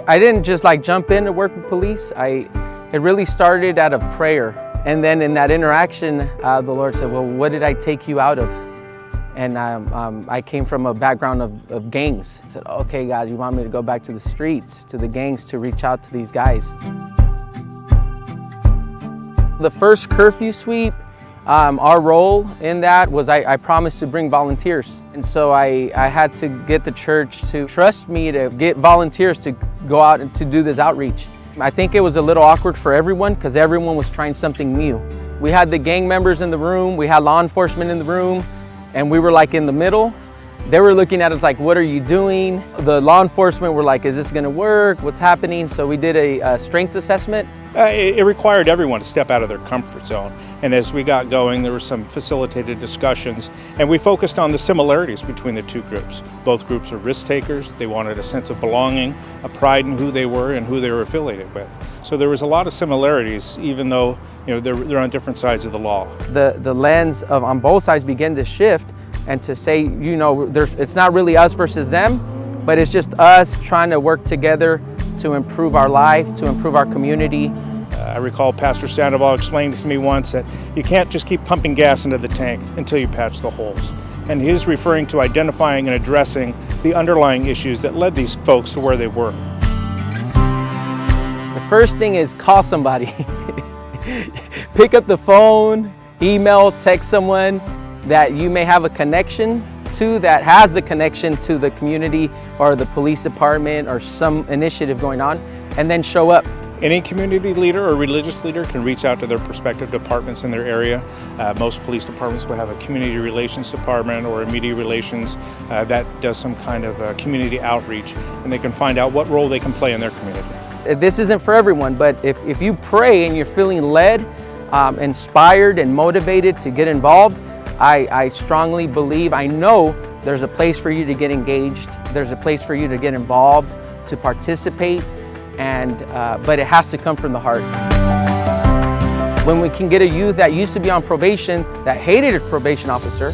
I didn't just like jump in to work with police. It really started out of prayer. And then in that interaction, the Lord said, well, what did I take you out of? And I came from a background of gangs. I said, okay, God, you want me to go back to the streets, to the gangs, to reach out to these guys. The first curfew sweep, our role in that was I promised to bring volunteers. And so I had to get the church to trust me to get volunteers to go out and to do this outreach. I think it was a little awkward for everyone because everyone was trying something new. We had the gang members in the room, we had law enforcement in the room, and we were like in the middle. They were looking at us like, what are you doing? The law enforcement were like, is this gonna work? What's happening? So we did a strengths assessment. It required everyone to step out of their comfort zone. And as we got going, there were some facilitated discussions, and we focused on the similarities between the two groups. Both groups are risk takers. They wanted a sense of belonging, a pride in who they were and who they were affiliated with. So there was a lot of similarities, even though they're on different sides of the law. The lens of on both sides began to shift, and to say, it's not really us versus them, but it's just us trying to work together to improve our life, to improve our community. I recall Pastor Sandoval explained to me once that you can't just keep pumping gas into the tank until you patch the holes. And he is referring to identifying and addressing the underlying issues that led these folks to where they were. The first thing is call somebody. Pick up the phone, email, text someone that you may have a connection to, that has the connection to the community or the police department or some initiative going on, and then show up. Any community leader or religious leader can reach out to their respective departments in their area. Most police departments will have a community relations department or a media relations that does some kind of community outreach, and they can find out what role they can play in their community. This isn't for everyone, but if you pray and you're feeling led, inspired and motivated to get involved, I strongly believe, I know there's a place for you to get engaged, there's a place for you to get involved, to participate, but it has to come from the heart. When we can get a youth that used to be on probation, that hated a probation officer,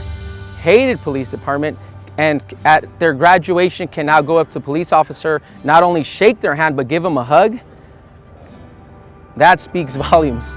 hated police department, and at their graduation can now go up to a police officer, not only shake their hand, but give them a hug, that speaks volumes.